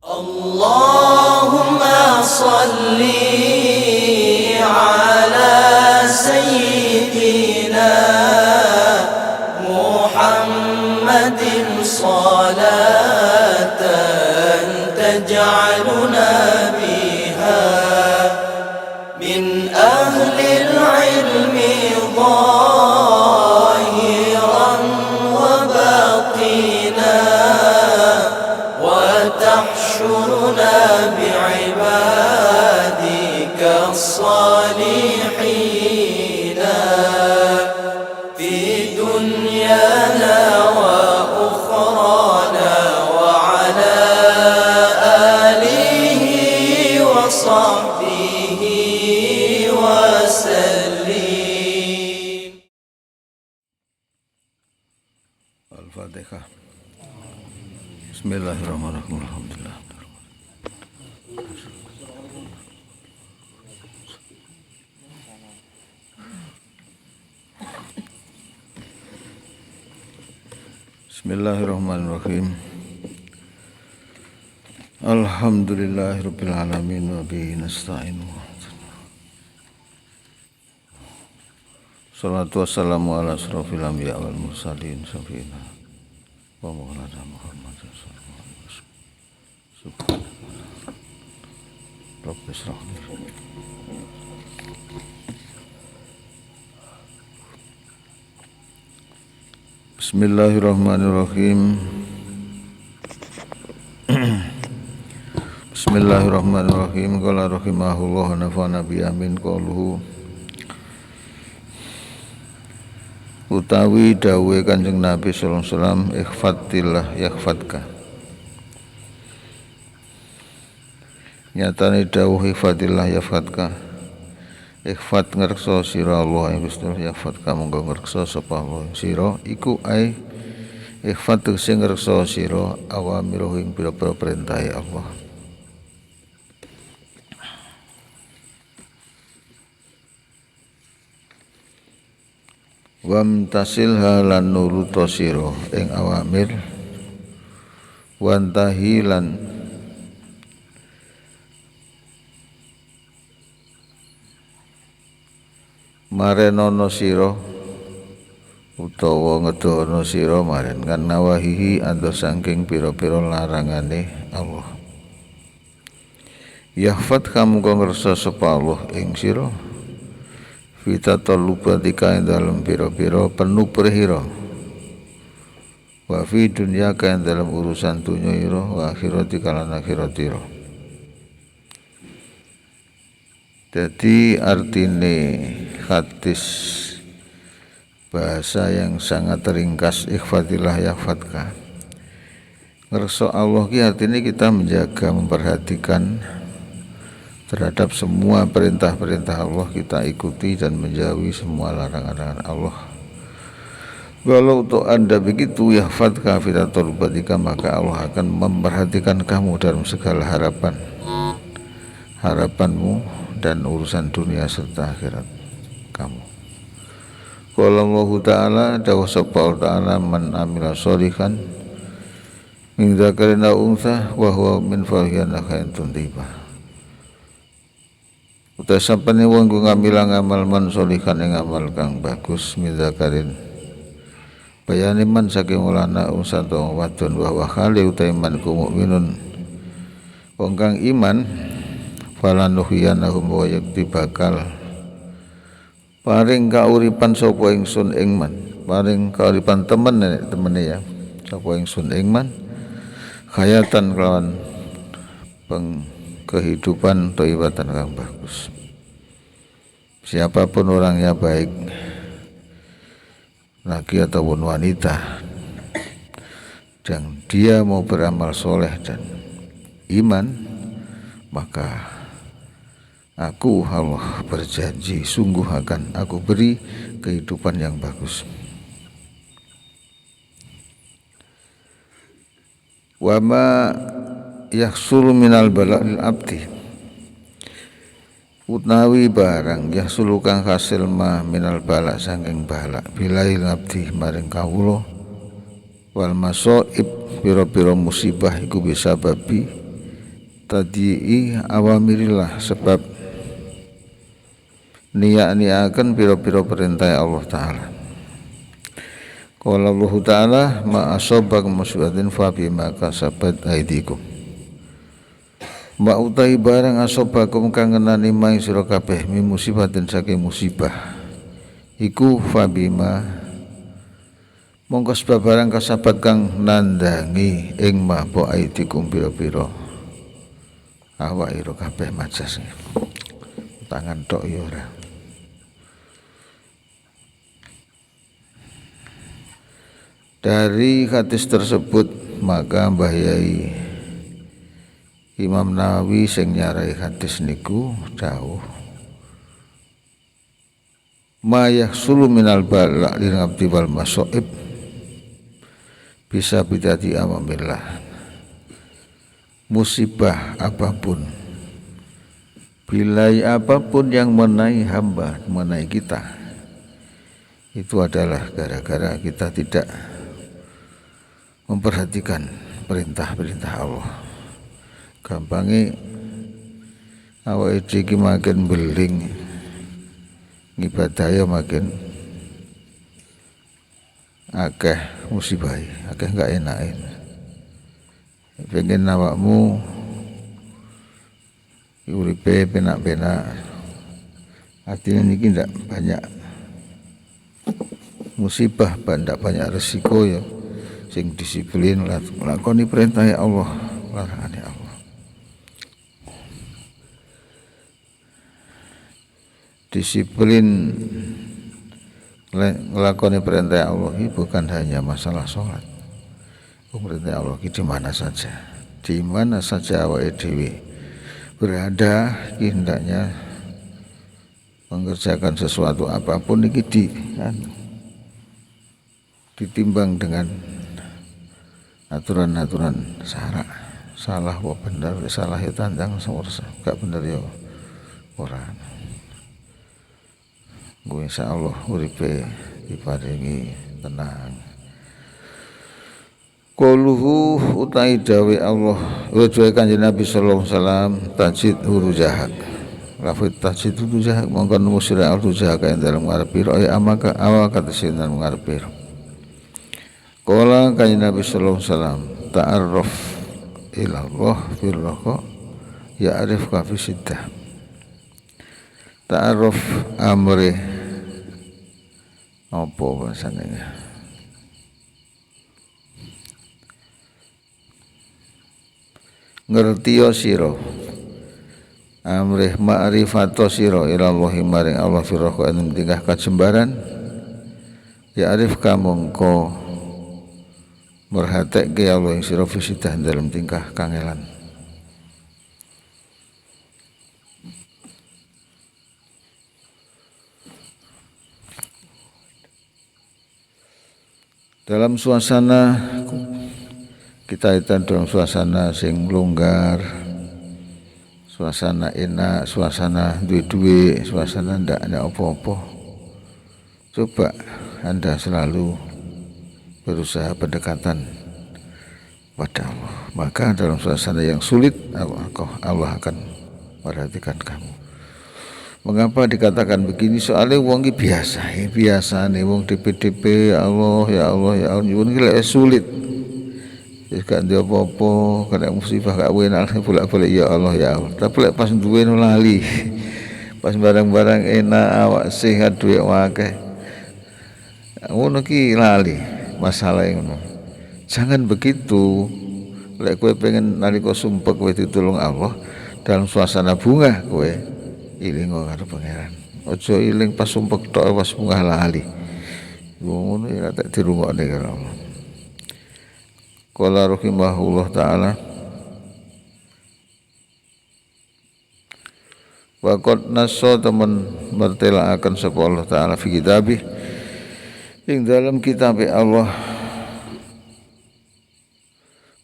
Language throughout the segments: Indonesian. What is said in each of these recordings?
Allahumma salli ala sayyidina Muhammadin salatan taj'aluna biha min ahli al-ilmi zahiran wa batina wa tahshuruna bi'ibadika as-salihin fi dunyana wa ukhrana wa ala alihi wa sahbihi wa sallim. Al-Fatihah. Bismillahirrahmanirrahim. Alhamdulillah. Bismillahirrahmanirrahim. Alhamdulillahirabbil alamin wa bihi nasta'in. Shalatu wassalamu ala asrofil anbiya wal mursalin syafi'ina wa maulana Muhammad sallallahu alaihi wasallam. Rabbi shrah li Bismillahirrahmanirrahim. Bismillahirrahmanirrahim. Qala rahimahullah nafa'ana bi amin qauluhu. Utawi dawuhe Kanjeng Nabi sallallahu alaihi wasallam, ikhfatillah yakhfatka. Nyatane dawuh ikhfatillah yakhfatka. Ikhfat ngreksa sira Allah ing Gusti yakhfatka monggo ngreksa sapa Allah sira iku ae ikhfat sing ngreksa sira awamiruh ing pira-pira perintahe Allah. Wamtasil halan nuruta sira ing awamir wantahilan marenono sira utawa ngedono sira maren kan nawahihi ando saking pira-pira larangane Allah. Yahfat kamu kang ngersa sapa Allah ing sira Vita tolubatika yang dalam piro-piro penuh perhiro wa fi dunya yang dalam urusan dunya iro wa akhirati kalan akhiratiro. Jadi artine hadis bahasa yang sangat ringkas ikhfatillah yakhfatka. Ngerso Allah ki artinya kita menjaga memperhatikan terhadap semua perintah-perintah Allah, kita ikuti dan menjauhi semua larangan-larangan Allah. Walau untuk Anda begitu yahfadka fi taqurbatika, maka Allah akan memperhatikan kamu dalam segala harapanmu dan urusan dunia serta akhirat kamu. Qala Allah Ta'ala dawuh sapa Ta'ala man amila sholihan min dzakarin aw untha wa huwa min farihin khairun tibah. Uta sapane wong ku ngambil ngamal man sholihan ing amal kang bagus min dzakarin bayane man saking ulana usata wadon wa khali uta iman ku mukminun wong kang iman falanuhyanahum wa yakti bakal paring kauripan sapa ingsun ing man, paring kauripan temene ya sapa ingsun ing man khayatan kelawan kehidupan thayyibatan kang bagus. Siapapun orangnya baik laki ataupun wanita dan dia mau beramal soleh dan iman, maka aku Allah berjanji sungguh akan aku beri kehidupan yang bagus. Wa ma yahsulu minal bala'il abdi, utawi barang ya sulukang hasil ma minal bala sangking bala bilai ngabdi maring kawula wal masoib pira-pira musibah iku bisa babi tadii awamirillah sebab niat-niaken pira-pira perintah Allah taala. Qala Allah taala ma asabakum musibatin fa bima kasabat aydikum. Ma utai barang asabakum kang ngenani maing sira kabeh mi musibatin saking musibah. Iku fa bima mongko sebab barang kasabat kang nandangi ing ma po aydikum pira-pira awak ira kabeh majas. Tangan tok ya ora. Dari hadis tersebut maka Mbah Yai Imam Nawawi sing nyarai hadis niku dawuh ma yahsulu minal bala lil abdi wal masaib bisa bidati amamillah. Musibah apapun, bilai apapun yang menai hamba, menai kita, itu adalah gara-gara kita tidak memperhatikan perintah-perintah Allah. Gampangnya awake iki makin beling ngibadahe makin akeh musibah, akeh gak enakin. Pengen awakmu uripe penak-penak, artinya niki ndak banyak musibah, ndak banyak resiko ya. Sing disiplin lakoni perintah ya Allah, larangane Allah. Disiplin lakoni perintah Allah ini bukan hanya masalah sholat. Perintah Allah di mana saja awake dhewe berada, hendaknya mengerjakan sesuatu apapun iki ditimbang dengan aturan-aturan syara. Salah apa bener, salah ya tandang semursa, gak bener ya ora. Gue insyaallah uripe diparingi tenang. Qauluhu utai dawe Allah wa kanjeng Nabi sallallahu alaihi wasallam tajid hurujahak. Lafaz tajid hurujahak mongkon musira al-hurujahak ing dalem ngarepi ya amaka awaka tesinan ngarepi. Qala kanjeng Nabi sallallahu alaihi wasallam ta'arraf ila Allah fil raqa ya'rifka fi siddah. Ta'arruf amri apa bahasanya? Ngertiyo sira amrih ma'rifato sira ila Allah maring Allah fi raqa ing tingkah kajembaran ya arif kamangka merhatekke Allah ing sira fi siddah dalam tingkah kangelan. Dalam suasana kita itu dalam suasana sing longgar, suasana enak, suasana duwe-duwe, suasana ndak ada apa-apa. Coba Anda selalu berusaha pendekatan pada Allah. Maka dalam suasana yang sulit Allah akan perhatikan kamu. Mengapa dikatakan begini? Soalnya wong iki biasa nih wong DP Allah ya Allah ya Allah nyuwun iki sulit. Wis gak ndek apa-apa, kena musibah gak enak bolak-balik ya Allah ya Allah. Tapi lek pas duwe lali. Pas barang-barang enak awak sehat duwe akeh. Ngono ki lali masalah ngono. Jangan begitu. Lek kowe pengen nalika sumpek kowe ditulung Allah dalam suasana bunga kowe iling karo pangeran. Aja iling pas sumpek tok pas bunga lali. Ngono ya tak dirungokne karo Allah. Qala rahimahullah taala wa qad nassa temen mertelaaken sapa Allah taala fi kitabih ing dalam kitab Allah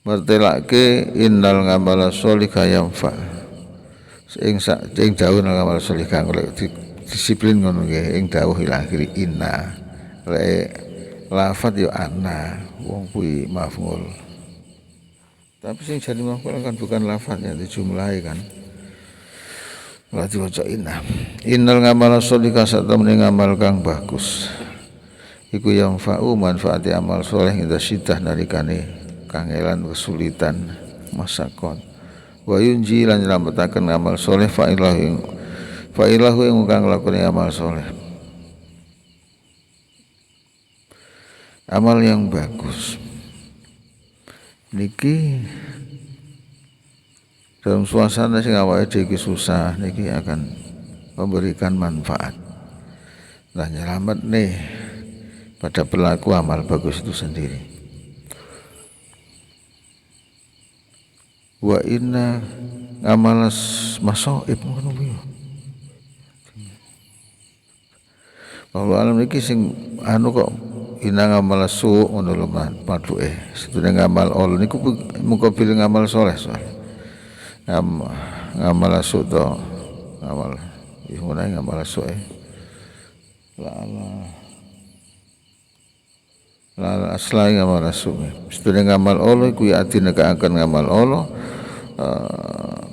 mertelake innal ngamala sholika yanfa ing dawuh ngamal soleh kang oleh disiplin ngono nggih ing dawuh ila akhiri inna lek lafat yo ana wong kuwi maf'ul tapi sing jadi maf'ul kan bukan lafadznya dijumlahi kan berarti waca inna innal ngamal soleh kasatemene ngamal kang bagus iku yang fa'u manfaati amal soleh ida syidah nalikane kangelan kesulitan masakon wa yunji lan nylametaken amal soleh fa'ilahu yang kang nglakoni amal soleh amal yang bagus niki dalam suasana sing awake dhewe susah niki akan memberikan manfaat dan nyelamet nih pada pelaku amal bagus itu sendiri. Wa inna amalas masoib ngono kuwi. Bahwa alam niki sing anu kok ina ngamal su ngono lho paduke. Sedene ngamal ol niku muga pilih ngamal soleh soal. Ngamal su to ngamal ngono ngamal su la aslai ngamal su. Sedene ngamal ol kuwi atine kaaken ngamal ol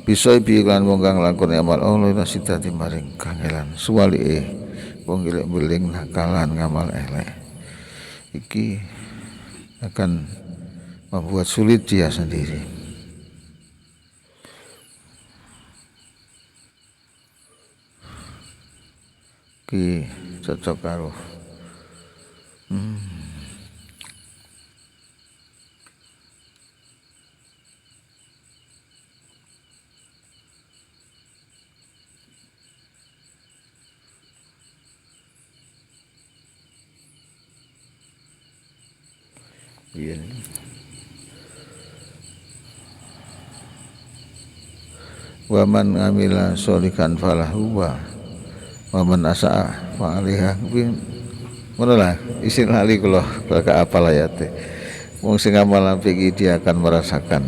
bisa piye kan wong kang lakoni amal Allah nasita maring kangelan suwalike wong golek beling nakalan ngamal elek iki akan membuat sulit dia sendiri. Ki cocok karo iya. Wa man amila sholihan falahu wa man asaa fa alaiha kuwi ngono lah isin lali kula baka apal ayate wong sing ngamal apik iki dia akan merasakan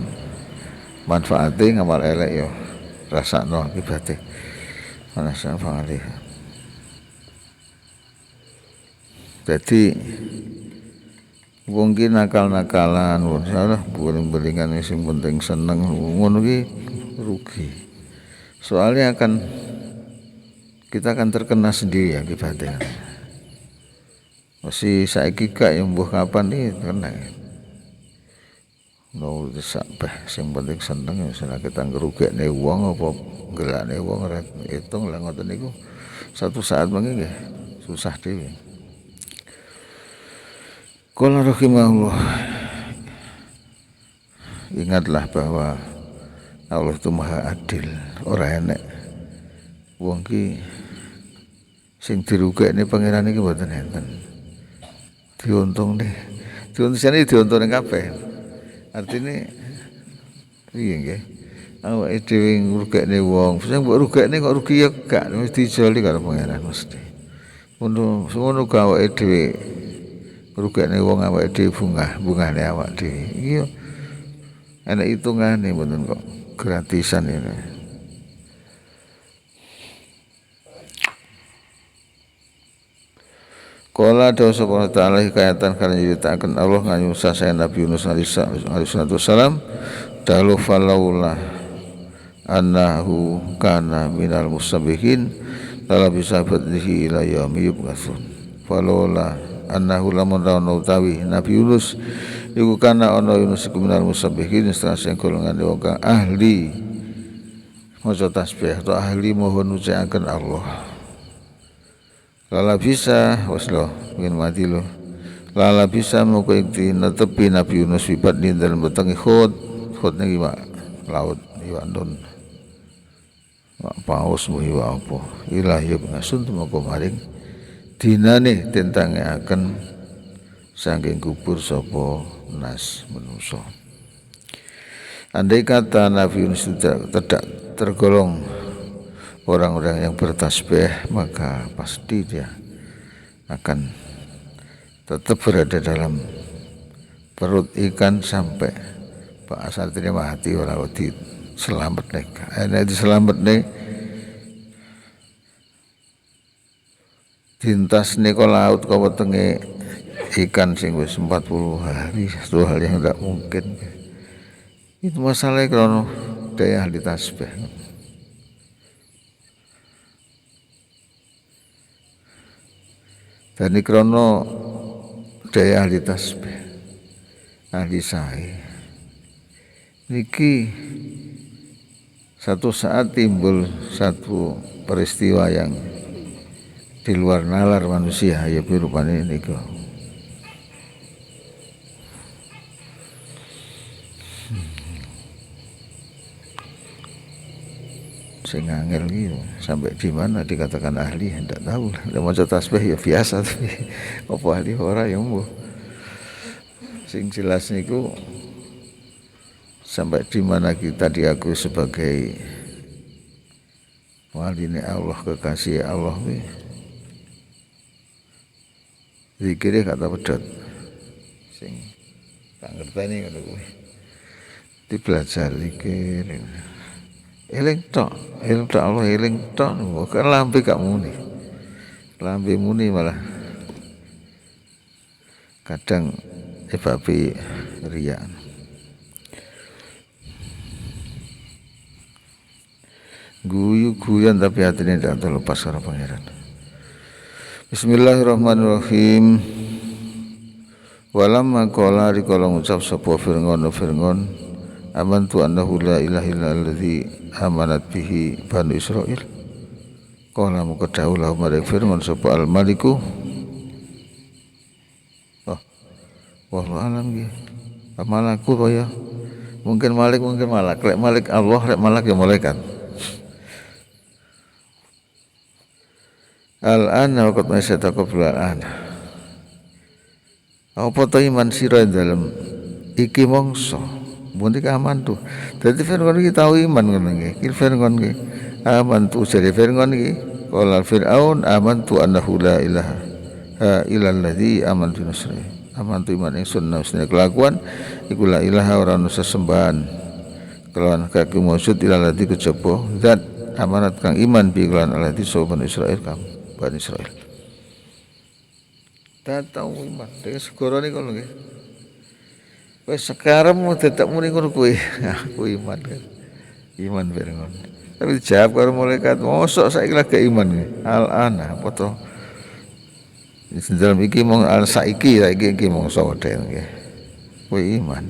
manfaate ngamal elek yo rasakno akibate man asaa fa alaiha. Jadi wong ki nakal-nakalan, salah beling-belingan sing penting seneng ngono ki rugi. Soalnya kita akan terkena sendiri akibatnya. Masih saiki gak yang mbuh kapan iki kena. No sampai sing penting seneng wis kita ngrugekne wong apa ngelakne wong ora hitung lah ngoten niku. Satu saat mangke nggih susah dhewe. Qala rahimahullah, ingatlah bahwa Allah itu maha adil, ora enek wong ki sing dirugekne pangeran iki mboten enten. Diuntungne diuntung ning kabeh. Artine piye nggih? Awake dhewe ngrugekne wong, sing mbok rugekne kok rugi ya gak mesti dijoli karo pangeran mesti. Ngono ka awake dhewe rugekne wong awake dhewe bungane awake dhewe. Iki yo ana hitungane mboten kok gratisan ini. Qala dawu subhanahu wa ta'ala hikayatan kana nyeritaken Allah nganyusa saya Nabi Yunus alaihi salam dalu falaula annahu kana minal musabbihin la bisa fadhihi ila yaumi yub'atsun falaula annahu lamun rawana utawi Nabi Yunus iku kana ana Yunus iku minal musabbihin setengah sing golongan wong kang ahli maca tasbih atau ahli mohon ucapaken Allah. Lala bisa waslo ingin mati lo. Lala bisa muka ikti netepi Nabi Yunus wibat di dalam betangi khut nih iwa laut iwa don. Wak paus mu iwa apa? Ilah yuk ngasun tu muka maring. Dinane tentangnya akan saking kubur sopo nas manusa. Andai kata Nabi Yunus tidak tergolong orang-orang yang bertasbih, maka pasti dia akan tetap berada dalam perut ikan sampai Pak Asar mati orang selamat nih enak diselamat nih dintas nih ke laut ke wetenge ikan sing wis 40 hari, satu hal yang tidak mungkin. Itu masalahnya krono daya ahli tasbih. Dan ini krono daya ahli tasbih, ahli sa'i. Niki satu saat timbul satu peristiwa yang di luar nalar manusia, ya rupanya niku. Saya ngangel gitu, sampai di mana dikatakan ahli, tidak tahu. Udah maca tasbih ya biasa, tapi apa ahli ora ya mbuh. Sing jelas niku sampai di mana kita diakui sebagai wali Allah, kekasih Allah nih. Zikirnya kata pedot sing tak ngerteni ngono kuwi dipelajari zikir eling tok Allah eling tok kan lambe gak muni lambe muni malah kadang ebabi riya guyu-guyan tapi hatinya tidak terlepas karo pangeran. Bismillahirrahmanirrahim. Walamma qala rikala ngucap sapa Fir'aun amantu annahu la ilaha illa allazi amanat bihi Banu Israil. Qala muqaddahu lahu marik Fir'aun sapa al-maliku. Wallahu alam nggih. Malaku to ya. Mungkin malik mungkin malak. Lek malik Allah, lek malak ya malaikat. Al-ana waqat masataqabul al-ana. Apa to iman sira dalam iki mongso. Mundi aman tuh. Dadi Fir'aun iki tau iman ngono nggih. Iki Fir'aun nggih. Aman tu jare Fir'aun iki. Qala Fir'aun amantu annahu la ilaha illa allazi amantu nasri. Amantu iman ingsun nasri kelakuan iku la ilaha ora ono sesembahan. Kelawan kaki maksud ila ladzi kejaba zat amanat kang iman bi kelawan alladzi sopan Israil kamu. Bani Israel. Tatau iman, dengan segoro ni kalau nggih. Wes sekarang mau tetap muni ngono kuwi. Aku iman kan. Iman Fir'aun. Tapi dijawab karo malaikat, mosok saiki lagi iman nggih. Al-ana apa to? Dalam iki mong al saiki iki mongso wedhen nggih. Kuwi iman.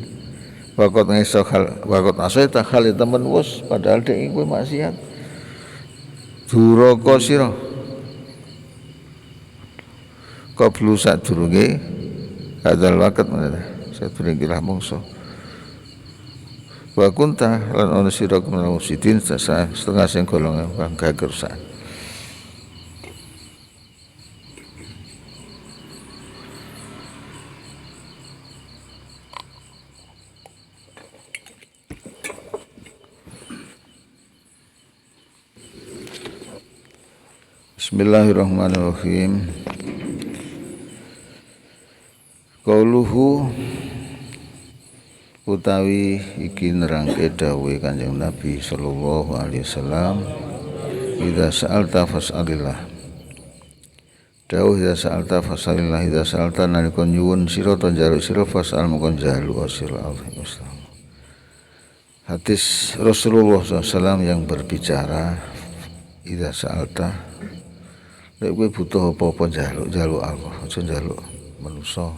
Wakot ngeso hal wakot asaita hal temen wus padahal dek kuwi maksiat. Duraka sira. Qablu sadurunge hadzal waqt meneh sadurunge lah mongso wa kunta lan ana sira kemenawa sidin setengah sing golongan kang kerusakan. Bismillahirrahmanirrahim. Qauluhu utawi iki nerangke dawuhe Kanjeng Nabi sallallahu alaihi wasallam, idza sa'alta fas'alillah. Dawuh idza sa'alta fas'alillah, idza sa'alta nalika nyuwun sira ta njaluk sira fas'al mongko njaluk sira Allah. Hadis Rasulullah SAW yang berbicara, idza sa'alta nek kowe butuh apa-apa njaluk Allah, aja njaluk manusa.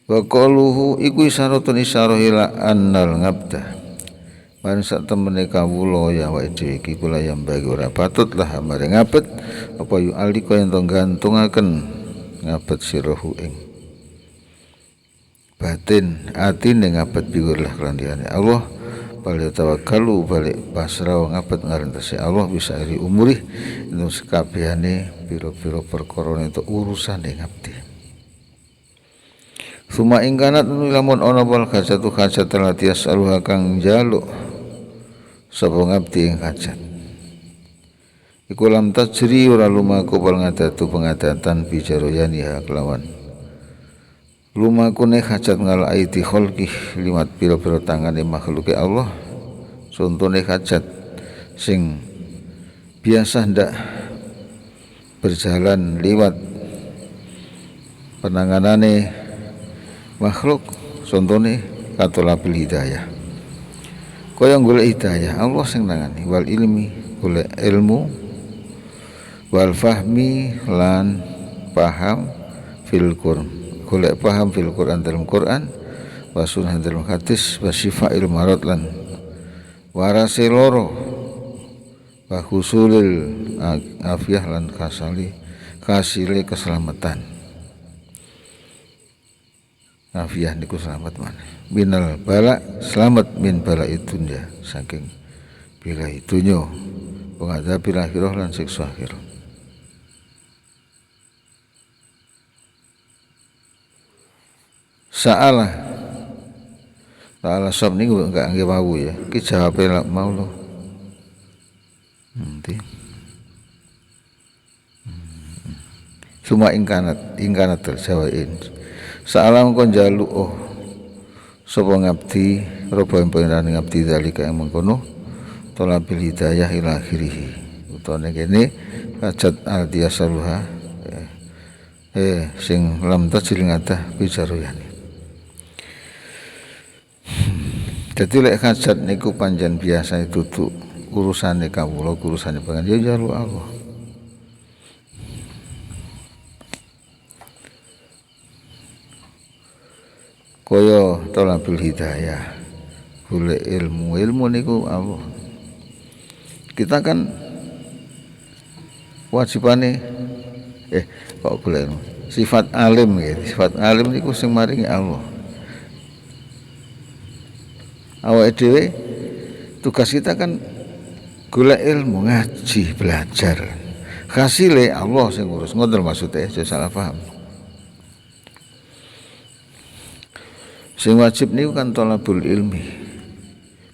Wa qaluhu iku isyaratun isyarah ila annal ngabda man sak temene kawula ya wa iki kula yang bagi ora patutlah mare ngabet apa yu alika yen to gantungaken ngabet sirahu ing batin atine ngabet biwirlah kelandiane Allah bali tawakkalu balik pasrah ngabet ngarentesi Allah bisa iri umurih itu sekabehane pira-pira perkara itu urusane ngabdi. Suma ingkanat lamun ana wal hajatu hajat lati yasaluha kang njaluk sapa ngabdi ing hajat. Iku lam tajri ora lumaku pal ngadatu pengadatan bijaroyani kelawan lumakune hajat ngal aiti kholqi limat pira-pira tangane makhluke Allah. Contone hajat sing biasa ndak berjalan liwat penanganane makhluk, contone katolabil hidayah. Kaya golek hidayah Allah sing nangani, wal ilmi golek ilmu, wal fahmi lan paham fil Qur'an, golek paham fil Qur'an dalam Qur'an, wa sunnah dalam hadis, wa syifail marad lan warase loro, wa husulil afiyah lan kasile keselamatan. Afiyah niku selamat mana? Minal bala, selamat min bala dunya, saking bila itunya pengadzabil akhirah lan siksa akhirah. Sa'ala sob niku enggak nggih mau ya. Ki jawabe lak mau lho. Nanti. Semua ingkanat terjawain. Sa'ala mengko njaluk sapa ngabdi roba pangeran ngabdi dalika yang mengkono talabil hidayah ila akhirih. Utane kene hajat aldiyasaluha sing lam tajil ngadah bicaruyane. Jadi lek hajat niku panjen biasa dudu urusane kawula, urusane pangeran ya njaluk Allah. Kaya talabil hidayah, golek ilmu niku Allah. Kita kan wajibane kok golek sifat alim gitu. Sifat alim niku sing maringi Allah. Awake dhewe tugas kita kan golek ilmu, ngaji, belajar. Hasile Allah sing ngurus. Ngoten maksudnya, aja salah paham. Sing wajib niku kan thalabul ilmi.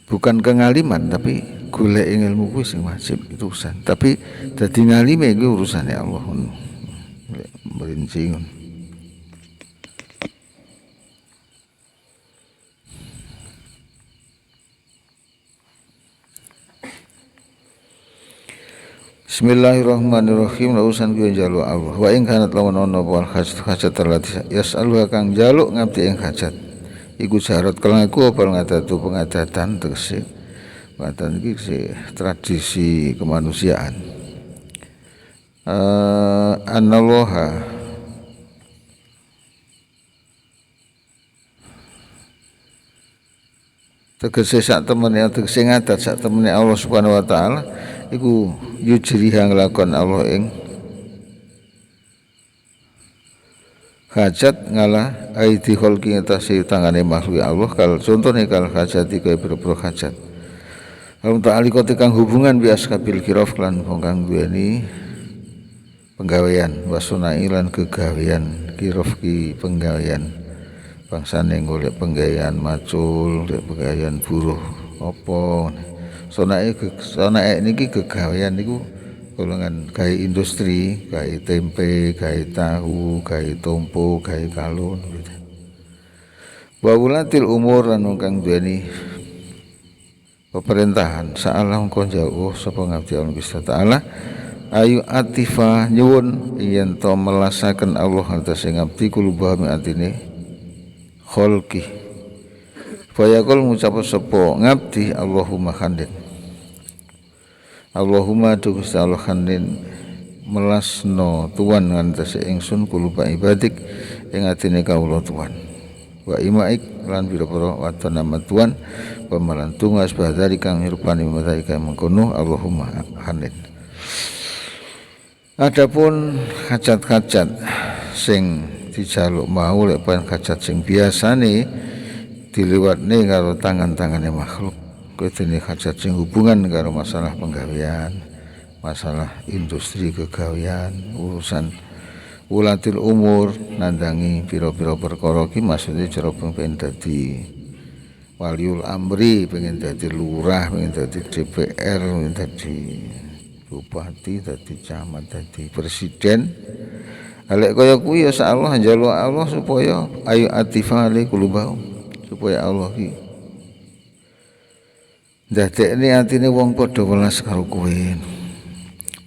Bukan kengaliman tapi golek ilmu kuwi sing wajib itu urusan. Tapi dadi ngalime kuwi urusane Allah. Merinci. Bismillahirrahmanirrahim. Lausan kuwi njaluk Allah. Wa ing kanat lawan ana wal hajat terlatih yas'aluha kang njaluk ngabdi ing hajat. Iku syarat kelaku apa ngadatu pengadatan tegese pengadatan iki tradisi kemanusiaan. Anallaha tegese sak temene tegese ngadat sak temene Allah Subhanahu wa taala iku yujriha nglakon Allah ing hajat ngalah aidi kholqi ngatasi tangane makhluk Allah kal contone kal hajati kaya boro-boro hajat. Kalau ta'alikoti kang hubungan bias kabil kiraf lan wong kang duweni penggawean wasunai lan kegawean kiraf ki penggawean bangsane golek penggawean macul, penggawean buruh apa sonae niki kegawean niku golongan gawe industri, gawe tempe, gawe tahu, gawe tompo, gawe kalun gitu. Wa ulatil umur lan kang duweni pemerintahan sa'alah mengko jauh sapa ngabdi Allah Gusti taala ayu atifa nyuwun yen to melasaken Allah atas ngabdi kulubah atine kholqi. Fayaqul ngucap sapa ngabdi Allahumma khandin Allahumma Gusti Allah khandin melasno tuan ngantese ingsun kuluba ibadik ing atine kawula tuan wa imaik lan pira-pira watana tuan pamalan tungas badari kang hirupani malaika mengkono Allahumma khandin. Adapun hajat-hajat sing dijaluk mau lek pan hajat sing biasane diliwatne karo tangan-tangane makhluk. Kuwi hajat sing hubungan karo masalah penggawean, masalah industri kegawean, urusan ulatil umur nandangi pira-pira perkara ki maksude cara pengen dadi waliul amri, pengen dadi lurah, pengen dadi DPR, pengen dadi bupati, dadi camat, dadi presiden Alek kaya kuwi ya Allah njaluk Allah supaya ayu atifali kulubau supaya Allah ki ndadekne atine wong padha welas karo kowe.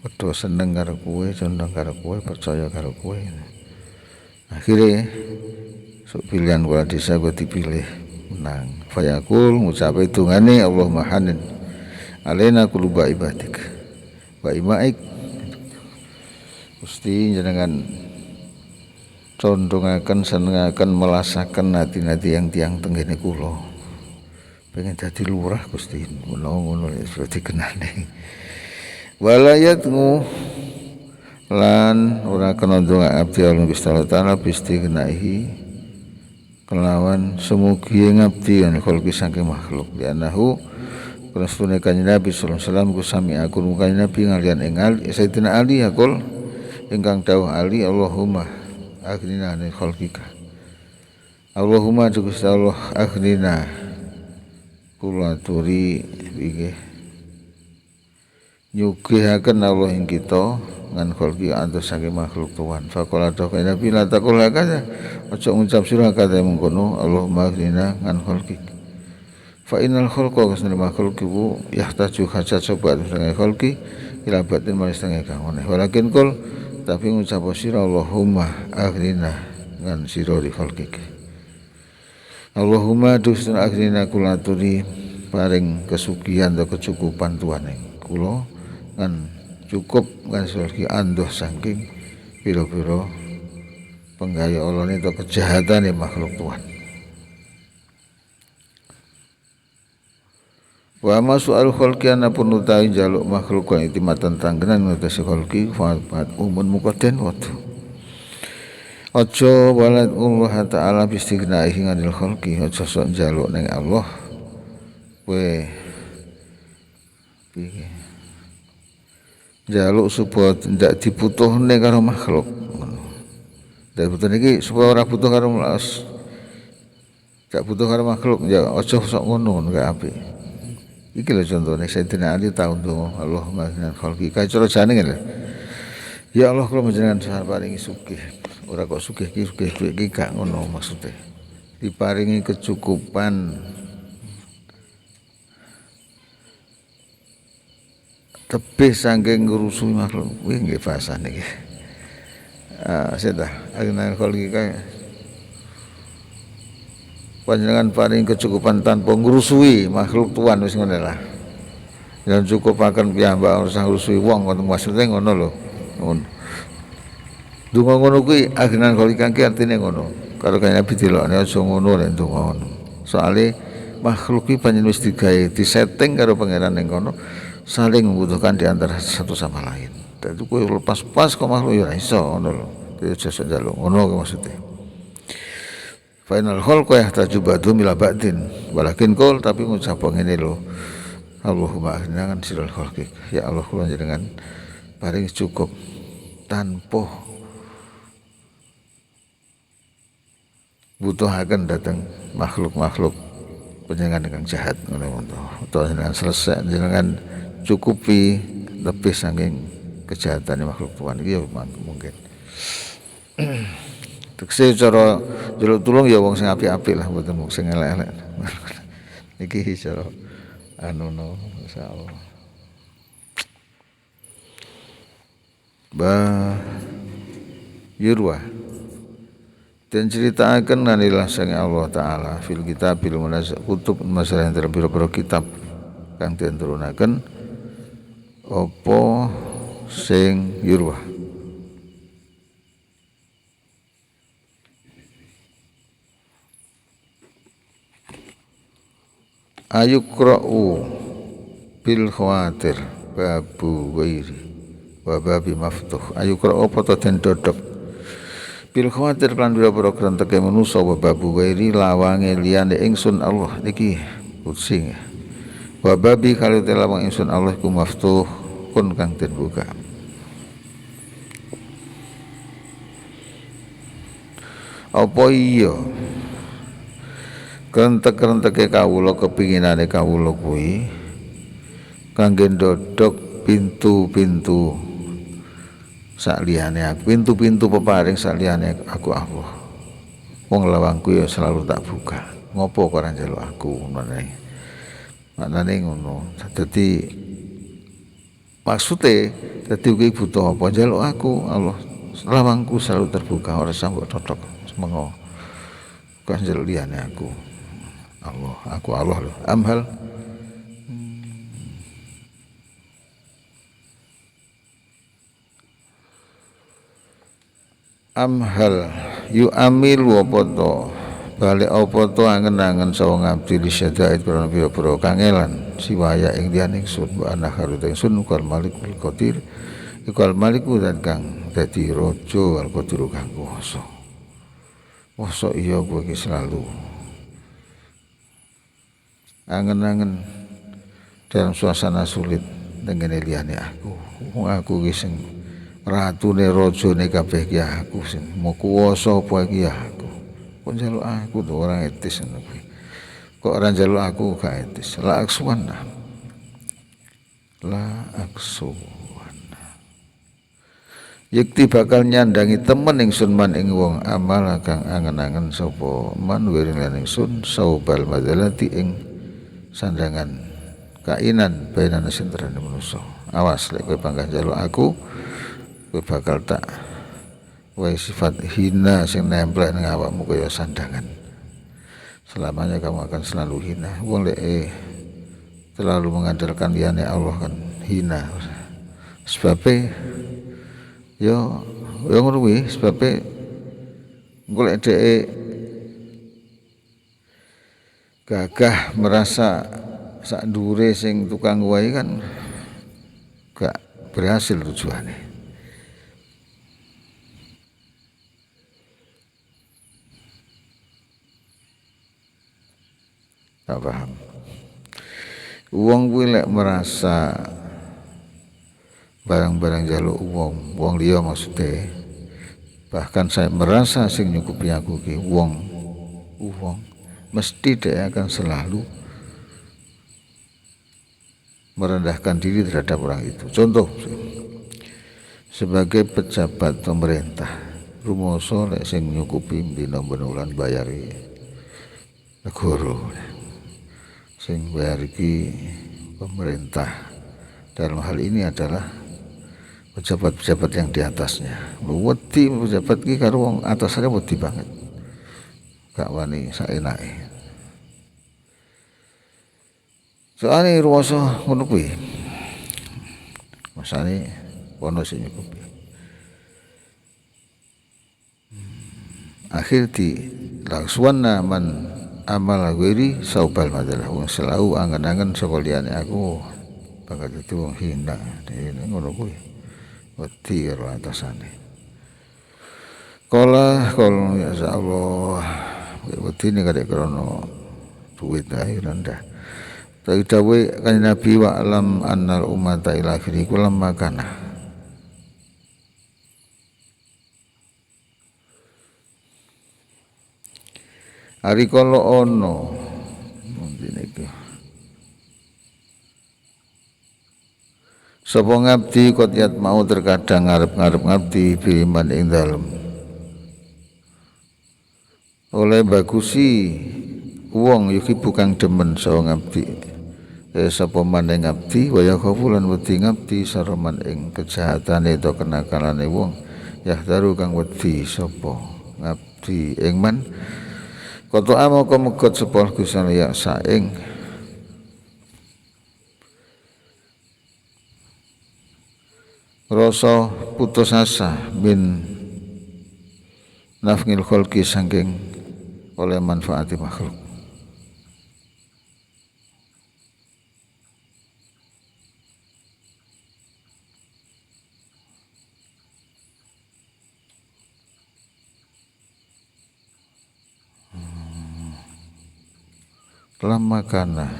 Padha seneng karo kowe, condong karo kowe, percaya karo kowe. Akhire sok pilihan kula desa gue dipilih menang. Fayaqul ngucape tungane Allahumma hanin alaina quluba ibadik wa imaik. Gusti jenengan condongaken senengaken melasaken hati-hati yang tiang tenggene kula pengen dadi lurah Gusti menawa ngono wis dikenane walayatmu lan ora kena ndonga abdi Allah Gusti taala pisti kenahi kelawan semugi ngabdi kan kholqi saking makhluk dianahu Rasulullah kanjeng Nabi sallallahu alaihi wasallam kusami aku kanjeng Nabi ngalian engal Sayyidina Ali yakul ingkang dawuh Ali Allahumma aghnina anil khalqika Allahumma Gusti Allah aghnina kula aturi nggih nyugihaken Allah ing kita ngan khalqi antus saking makhluk tuan faqala ta nabi la taqul hakada aja ngucap sira kata mengkono Allahumma aghnina ngan khalqik fa innal khalqa kasna makhluk ibu yahtaju hajat sobat saking khalqi ila batin manis tengah kangone walakin kul tapi ngucap sira Allahumma aghnina ngan sira di khalqik Allahumma dusna aghnina kula aturi paring kesugihan atau kecukupan tuane kula ngan cukup ngan sira anduh saking pira-pira penggaya Allah itu kejahatan makhluk Tuhan. Wa ma su'al khalqi anapun utawi jaluk makhluk kang itimatan tanggenan ngatasi khalqi fa'at umun muqadden watu. Aja walad Allah taala bistighnaihi nganil khalqi aja sok jaluk ning Allah. Kowe piye? Jaluk supaya ndak dibutuhne karo makhluk. Ndak butuh iki supaya ora butuh karo malas. Ndak butuh karo makhluk ya aja sok ngono gak apik. Iki lho contone Sayyidina Ali tau ndonga Allahumma aghnina khalqi cara jane ngene. Ya Allah kula panjenengan paringi sugih. Ora kok sugih iki gak ngono maksude. Diparingi kecukupan tebih saking ngrusuhi makhluk. Kuwi nggih bahasane iki. Sedah aghnina khalqi kae panjenengan paring kecukupan tanpa ngrusuhi makhluk Tuhan wis ngono lah. Yang cukupaken piyambak usah ngrusuhi wong ngono maksude ngono lho. Ngono. Donga ngono kuwi agnan kali kangke artine ngono. Karo kaya Nabi dilokne aja ngono lek donga ngono. Soale makhluk iki panjenengan wis digawe disetting karo pangeran ning kono saling membutuhkan di antara satu sama lain. Dadi kowe lepas-pas kok makhluk ya ora iso ngono lho. Dadi aja njaluk ngono maksudnya. Final khalqa yahtaju ba'dhum ila ba'din walakin qul tapi ngucap ngene lho Allahumma aghnina sirul khalqik ya Allah kula jenengan paring cukup tanpa butuhaken datang makhluk-makhluk panjenengan ingkang jahat ngono utawa jenengan selesai jenengan cukupi lebih saking kejahatan makhluk Tuhan iki ya mungkin tekse cara njaluk tulung ya wong sing apik-apik lah mboten wong sing elek-elek. Iki cara anu insyaallah. Yurwa dan ceritakan nganilah sang Allah Ta'ala fil kitab bil munazal kutub masalah yang terpira-pira kitab kang den turunaken apa sing yurwa ayukra'u bil khawatir babu wairi wa babi maftuh ayukra'u apa den dodok bil khawatir lan pira-pira krenteke manusa wa babu wairi lawange liyane ingsun Allah niki kucing wa babi kalau lawang ingsun Allah ku maftuh kun kang den buka apa iya krentek-krenteke kawula kepinginane kawula kuwi kangge ndodhok pintu-pintu sakliyane aku, pintu-pintu peparing sakliyane aku Allah. Wong lawangku ya selalu tak buka. Ngopo kok ora njaluk aku maknane ngono. Dadi maksude dadi kowe butuh apa njaluk aku Allah. Lawangku selalu terbuka, ora sambok totok semengo. Kok njaluk liyane aku Allah lho. Amhal yu amil apa to balik apa to angen-angen sawa ngabdi li syadait krana pira-pira kangelan siwaya ing liyane ingsun wa ana harut ingsun kal malikul qadir ikal maliku dan kang dadi raja al qadir kang kuwasa iya kowe iki selalu angen-angen dalam suasana sulit dengan liyane aku iki sing ratune rajane kabeh ki aku sing mau kuwasa apa iki aku. Kok njaluk aku tuh ora etis ngono kuwi. Kok ora njaluk aku gak etis. La aksuwana. Yekti bakal nyandangi temen ingsun man ing wong amal kang angen-angen sapa man wiring lan ingsun saubal madzalati ing sandangan kainan bainana sinterane manusa. Awas lek kowe panggah njaluk aku kowe bakal tak wae sifat hina sing nempel ning awakmu kaya sandangan. Selamanya kamu akan selalu hina. Wong lek terlalu mengandalkan liyane Allah kan hina. Sebabe yo ngono kuwi, sebabe golek dhek gagah merasa sak dhuwure sing tukang wae kan gak berhasil tujuane. Tak paham. Wong kuwi lek merasa barang-barang jaluk wong liya maksudnya, bahkan saya merasa sing nyukupi aku ki wong mesti dia akan selalu merendahkan diri terhadap orang itu. Contoh sebagai pejabat pemerintah rumoso lek sing nyukupi dina benulan bayari negara sing bayar iki pemerintah, dalam hal ini adalah pejabat-pejabat yang di atasnya. Wedi pejabat iki karo wong atasane wedi banget. Gak wani saenake. Soale ruwasa ngono kuwi. Masane ono sing nyukupi. Akhir di langswana man amal gwiri saubal madalah wong selalu angen-angen saka liyane aku bakal dadi wong hina ngono kuwi wedi karo atasane kala ya Allah wedi nek kadek krono duit ae rendah tapi dawuh kan Nabi wa alam annal ummata ila akhiri kulam makana ari kala ana niki sapa ngabdi kotiat mau terkadang ngarep-ngarep ngabdi biman ing dalem oleh bagusi wong iki bukan demen sawa ngabdi sapa maneh ngabdi waya khafulan wedi ngabdi saroman ing kejahatane to kenakalane wong yahdaru kang wedi sapa ngabdi ing man koto amo kemekot sepol kusan ya saing rasa putus asa bin nafngil kholqi saking oleh manfaati makhluk. Lama kana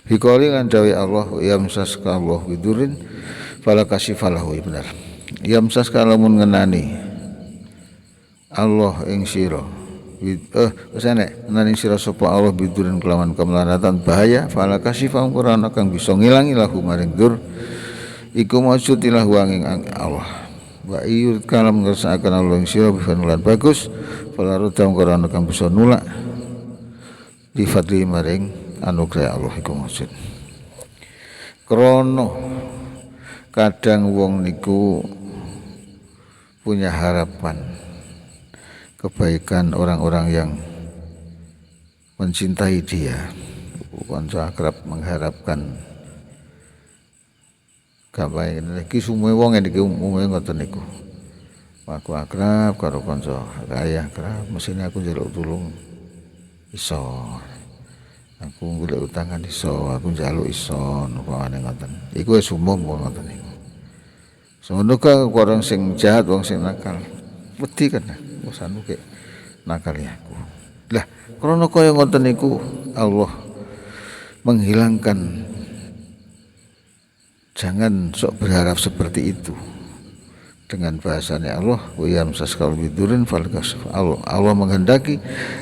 Bikoli kan dawi Allah yamsaska Allah bidurin fala kasifalahu benar yamsaska lamun ngenani Allah ing sira Kesane naning sira sapa Allah bidurin kelawan kemelaratan bahaya fala kasifam qur'ana kang bisa ngilangi lahu maring dur iku maksud ilah wanging Allah wa iyut kalam ngersakaken Allah ing sira bifanulan bagus fala rudam qur'ana kang bisa nulak di fadli maring anugerah Allah iku maksud krono kadang wong niku punya harapan kebaikan orang-orang yang mencintai dia. Kanca akrab mengharapkan kebaikan iki sume wong iki umume ngoten niku. Aku akrab karo kanca kaya akrab, mesine aku njaluk tulung iso. Aku golek utangan iso, aku njaluk iso, upamane ngoten. Iku wis umum ngoten niku. Semono ka orang sing jahat, wong sing nakal. Wedi kan wis anu kek nakal aku. Lah, krana kaya ngoten niku Allah menghilangkan jangan sok berharap seperti itu. Dengan bahasanya Allah, wa yamsaskal bidurin falkasif. Allah menghendaki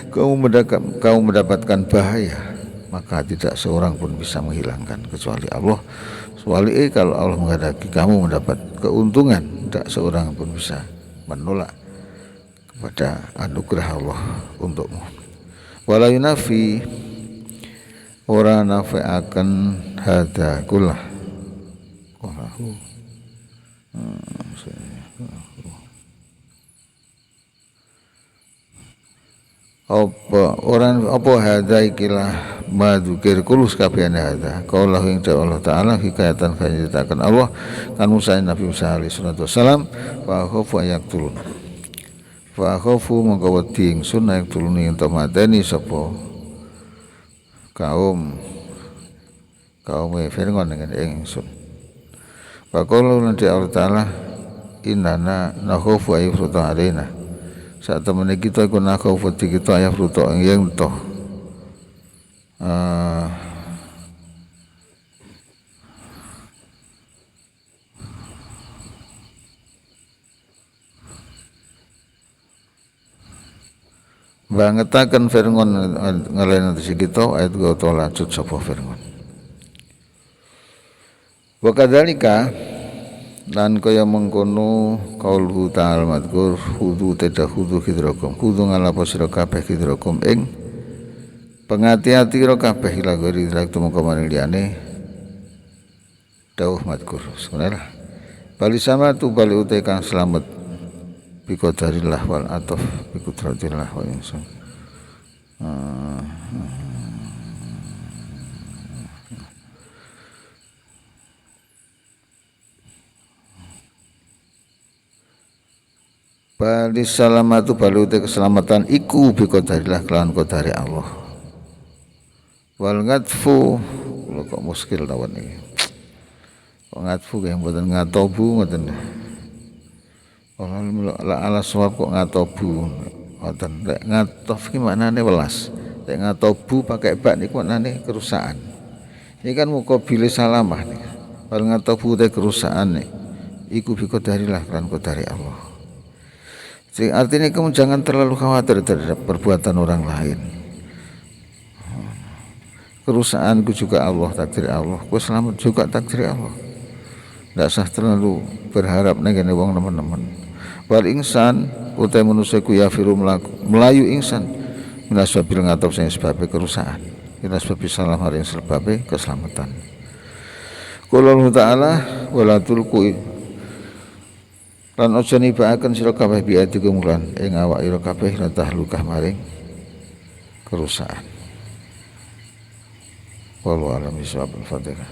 kamu mendapatkan bahaya, maka tidak seorang pun bisa menghilangkan kecuali Allah. Kecuali kalau Allah menghendaki kamu mendapat keuntungan, tidak seorang pun bisa menolak kepada anugerah Allah untukmu. Wala yunafi ora nafi'akan hadza kullah. Apa hadza ikilah madzukir kulus kabehane hadza qaullahu ing Allah taala hikayatan kajitaken Allah kan Musa Nabi Musa alaihi salatu wasalam wa khafu ayaktulun wa khafu mongko wedi ingsun ayaktulun ing mateni sapa kaum Fir'aun dengan ingsun wa qaullahu nanti Allah taala innana nakhafu ayfrutu alaina saat temen kita iku nakhafu kita ayfrutu ing toh bangetaken Fir'aun ngalahin kita ayat gauta lanjut sapa Fir'aun wa kadzalika lan kaya mengkono qaulhu ta'ala madkur khudu hidrakum khudu ngalapo sira kabeh hidrakum ing pengati-hati ro kabeh ila gori ila tumeka maring liyane dawuh madkur sebenarnya bali sama tu bali utai kang selamat bi qadarillah wal ataf bi qudratillah wa insun bali salamatu bali utai keselamatan iku bi qadarillah kelawan qadari Allah wal ngatfu kok muskil lawan iki kok ngatfu yang mboten ngatobu ngoten ala sawab kok ngatobu ngoten lek ngatof ki maknane welas lek ngatobu pakai bak niku maknane kerusakan iki kan muqabile salamah niku wal ngatobu te kerusakan iku bi qadarillah kan qadari Allah sing artinya kamu jangan terlalu khawatir terhadap perbuatan orang lain. Kerusakanku juga Allah, takdir Allah. Ku selamat juga takdir Allah. Tidak usah terlalu berharap negane wong teman-teman. Wal insan utai manusia ku yafiru melayu insan minas babil ngatop sing sebabnya kerusakan. Minas babil salam hari yang sebabnya keselamatan. Qul ta'ala wala tulqu lan aja nibakaken sira kabeh biadikum lan ing awak ira kabeh lan tahlukah maring kerusakan. Wallahu a'lam bishawab. Al-Fatihah.